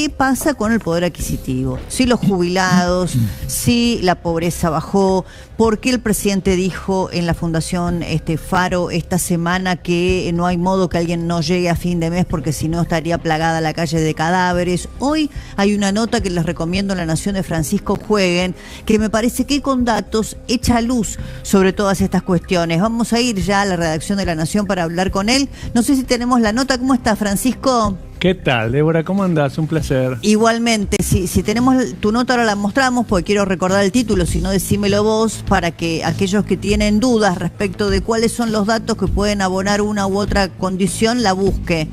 qué pasa con el poder adquisitivo. Si los jubilados, si la pobreza bajó, por qué el presidente dijo en la Fundación Faro esta semana que no hay modo que alguien no llegue a fin de mes porque si no estaría plagada la calle de cadáveres. Hoy hay una nota que les recomiendo en La Nación de Francisco Jueguen, que me parece que con datos echa luz sobre todas estas cuestiones. Vamos a ir ya a la redacción de La Nación para hablar con él. No sé si tenemos la nota. ¿Cómo está, Francisco? ¿Qué tal, Débora? ¿Cómo andás? Un placer. Igualmente, si tenemos tu nota ahora la mostramos, porque quiero recordar el título, si no decímelo vos, para que aquellos que tienen dudas respecto de cuáles son los datos que pueden abonar una u otra condición, la busque.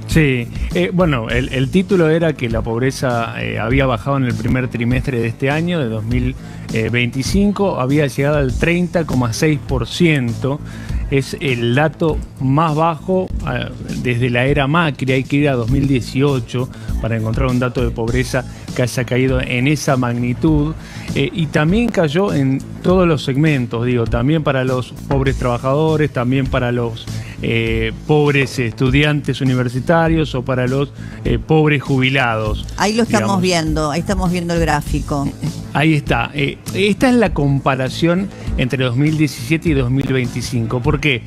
Sí, bueno, el título era que la pobreza había bajado en el primer trimestre de este año, de 2025, había llegado al 30,6%. Es el dato más bajo desde la era Macri. Hay que ir a 2018 para encontrar un dato de pobreza que haya caído en esa magnitud. Y también cayó en todos los segmentos, digo, también para los pobres trabajadores, también para los pobres estudiantes universitarios o para los pobres jubilados. Ahí lo estamos viendo, ahí estamos viendo el gráfico. Ahí está. Esta es la comparación entre 2017 y 2025. ¿Por qué?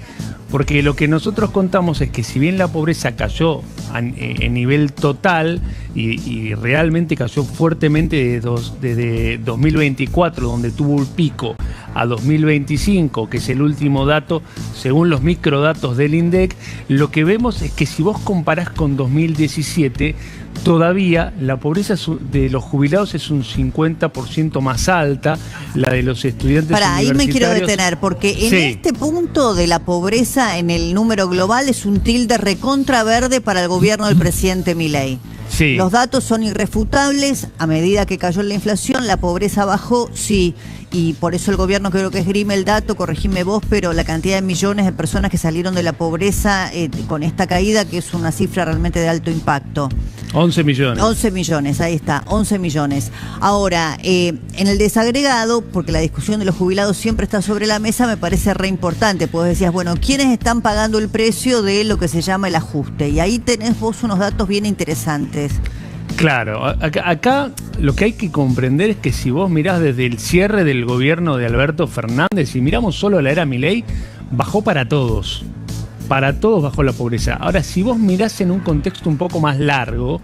Porque lo que nosotros contamos es que si bien la pobreza cayó en nivel total y realmente cayó fuertemente desde 2024, donde tuvo el pico, a 2025, que es el último dato, según los microdatos del INDEC, lo que vemos es que si vos comparás con 2017, todavía la pobreza de los jubilados es un 50% más alta, la de los estudiantes universitarios. Ahí me quiero detener, porque en este punto de la pobreza en el número global es un tilde recontra verde para el gobierno del presidente Milei. Sí. Los datos son irrefutables. A medida que cayó la inflación, la pobreza bajó, sí. Y por eso el gobierno creo que esgrime el dato, corregime vos, pero la cantidad de millones de personas que salieron de la pobreza con esta caída, que es una cifra realmente de alto impacto. 11 millones. 11 millones, ahí está, 11 millones. Ahora, en el desagregado, porque la discusión de los jubilados siempre está sobre la mesa, me parece re importante, porque decías, bueno, ¿quiénes están pagando el precio de lo que se llama el ajuste? Y ahí tenés vos unos datos bien interesantes. Claro, acá lo que hay que comprender es que si vos mirás desde el cierre del gobierno de Alberto Fernández y miramos solo la era Milei, bajó para todos bajó la pobreza. Ahora, si vos mirás en un contexto un poco más largo,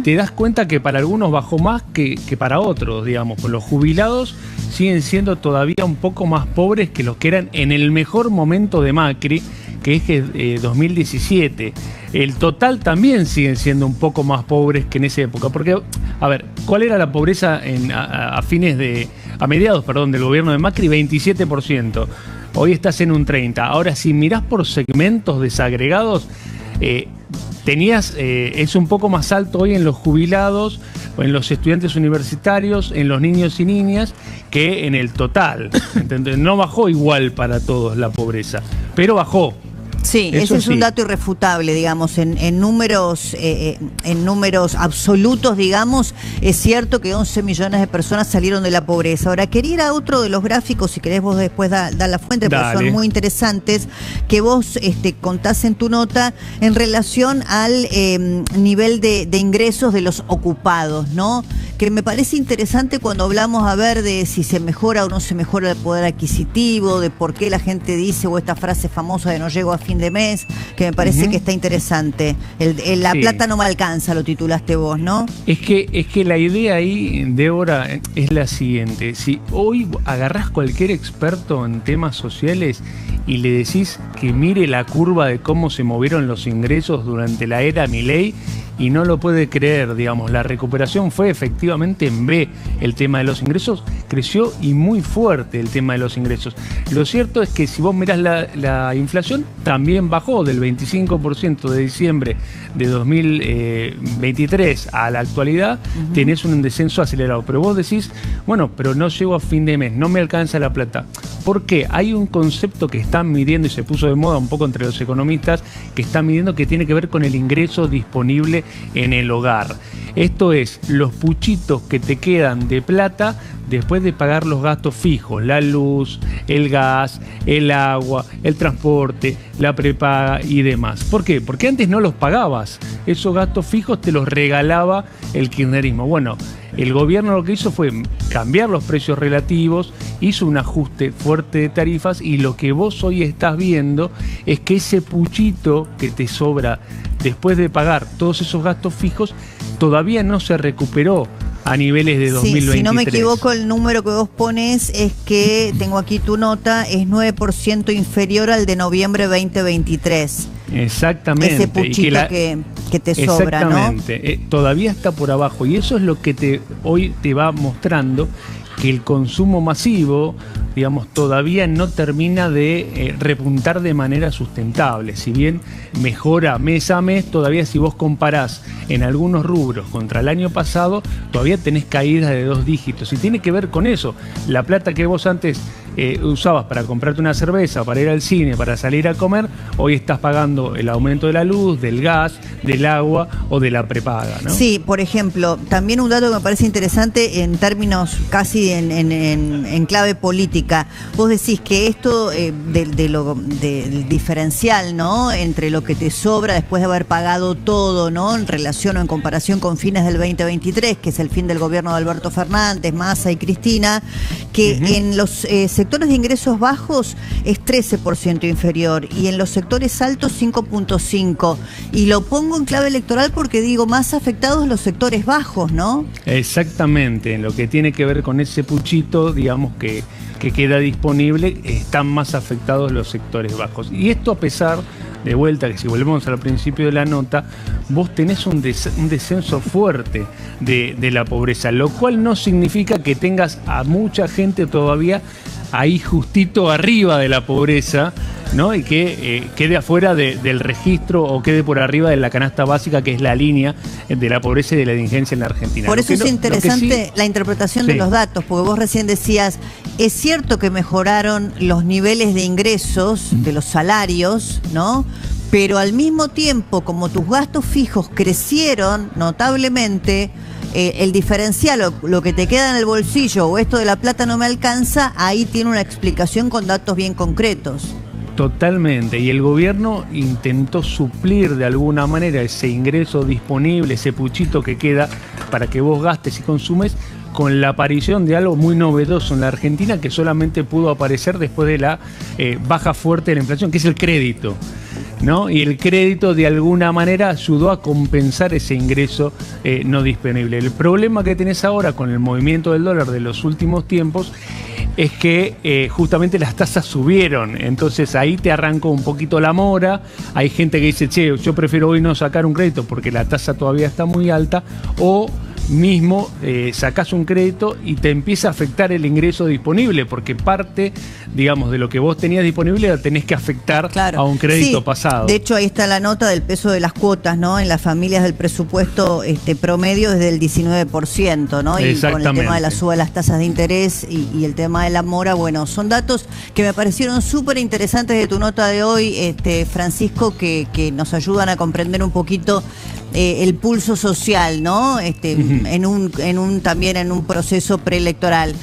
te das cuenta que para algunos bajó más que para otros, digamos. Pues los jubilados siguen siendo todavía un poco más pobres que los que eran en el mejor momento de Macri, que es 2017. El total también siguen siendo un poco más pobres que en esa época. Porque, a ver, ¿cuál era la pobreza a mediados del gobierno de Macri? 27%. Hoy estás en un 30%. Ahora, si mirás por segmentos desagregados, es un poco más alto hoy en los jubilados, o en los estudiantes universitarios, en los niños y niñas, que en el total. ¿Entendés? No bajó igual para todos la pobreza, pero bajó. Sí, eso ese es un dato irrefutable, digamos, en números absolutos, digamos, es cierto que 11 millones de personas salieron de la pobreza. Ahora, quería ir a otro de los gráficos, si querés vos después da la fuente, porque son muy interesantes, que vos contás en tu nota en relación al nivel de ingresos de los ocupados, ¿no? Que me parece interesante cuando hablamos, a ver, de si se mejora o no se mejora el poder adquisitivo, de por qué la gente dice, o esta frase famosa de no llego a fin de mes, que me parece que está interesante. La plata no me alcanza, lo titulaste vos, ¿no? Es que la idea ahí, Débora, es la siguiente. Si hoy agarrás cualquier experto en temas sociales y le decís que mire la curva de cómo se movieron los ingresos durante la era Milei, y no lo puede creer, digamos, la recuperación fue efectivamente en B. El tema de los ingresos creció y muy fuerte el tema de los ingresos. Lo cierto es que si vos mirás la inflación, también bajó del 25% de diciembre de 2023 a la actualidad, tenés un descenso acelerado. Pero vos decís, bueno, pero no llego a fin de mes, no me alcanza la plata. ¿Por qué? Hay un concepto que están midiendo y se puso de moda un poco entre los economistas, que están midiendo, que tiene que ver con el ingreso disponible en el hogar. Esto es los puchitos que te quedan de plata después de pagar los gastos fijos, la luz, el gas, el agua, el transporte, la prepaga y demás. ¿Por qué? Porque antes no los pagabas. Esos gastos fijos te los regalaba el kirchnerismo. Bueno, el gobierno lo que hizo fue cambiar los precios relativos, hizo un ajuste fuerte de tarifas y lo que vos hoy estás viendo es que ese puchito que te sobra después de pagar todos esos gastos fijos todavía no se recuperó a niveles de 2023. Sí, si no me equivoco, el número que vos pones es que, tengo aquí tu nota, es 9% inferior al de noviembre 2023. Exactamente. Ese puchito que te sobra, ¿no? Exactamente. Todavía está por abajo y eso es lo que hoy te va mostrando que el consumo masivo, digamos, todavía no termina de repuntar de manera sustentable. Si bien mejora mes a mes, todavía si vos comparás en algunos rubros contra el año pasado, todavía tenés caídas de 2 dígitos. Y tiene que ver con eso. La plata que vos antes usabas para comprarte una cerveza, para ir al cine, para salir a comer, hoy estás pagando el aumento de la luz, del gas, del agua o de la prepaga, ¿no? Sí, por ejemplo, también un dato que me parece interesante en términos casi en clave política. Vos decís que esto del diferencial, ¿no?, entre lo que te sobra después de haber pagado todo, ¿no?, en relación o en comparación con fines del 2023, que es el fin del gobierno de Alberto Fernández, Massa y Cristina, que en los sectores de ingresos bajos es 13% inferior y en los sectores altos 5.5%. Y lo pongo en clave electoral porque digo, más afectados los sectores bajos, ¿no? Exactamente, en lo que tiene que ver con ese puchito, digamos que queda disponible, están más afectados los sectores bajos. Y esto a pesar, de vuelta, que si volvemos al principio de la nota, vos tenés un descenso fuerte de la pobreza, lo cual no significa que tengas a mucha gente todavía ahí justito arriba de la pobreza, ¿no? Y que quede afuera del registro o quede por arriba de la canasta básica, que es la línea de la pobreza y de la indigencia en la Argentina. Por eso es interesante la interpretación de los datos, porque vos recién decías, es cierto que mejoraron los niveles de ingresos de los salarios, ¿no?, pero al mismo tiempo, como tus gastos fijos crecieron notablemente, el diferencial, lo que te queda en el bolsillo o esto de la plata no me alcanza, ahí tiene una explicación con datos bien concretos. Totalmente, y el gobierno intentó suplir de alguna manera ese ingreso disponible, ese puchito que queda para que vos gastes y consumes, con la aparición de algo muy novedoso en la Argentina que solamente pudo aparecer después de la baja fuerte de la inflación, que es el crédito, ¿no? Y el crédito de alguna manera ayudó a compensar ese ingreso no disponible. El problema que tenés ahora con el movimiento del dólar de los últimos tiempos es que justamente las tasas subieron, entonces ahí te arrancó un poquito la mora. Hay gente que dice, che, yo prefiero hoy no sacar un crédito porque la tasa todavía está muy alta, o mismo sacás un crédito y te empieza a afectar el ingreso disponible, porque parte, digamos, de lo que vos tenías disponible la tenés que afectar a un crédito pasado. De hecho, ahí está la nota del peso de las cuotas, ¿no? En las familias del presupuesto promedio es del 19%, ¿no? Y con el tema de la suba de las tasas de interés y el tema de la mora, bueno, son datos que me parecieron súper interesantes de tu nota de hoy, Francisco, que nos ayudan a comprender un poquito el pulso social, ¿no? También en un proceso preelectoral.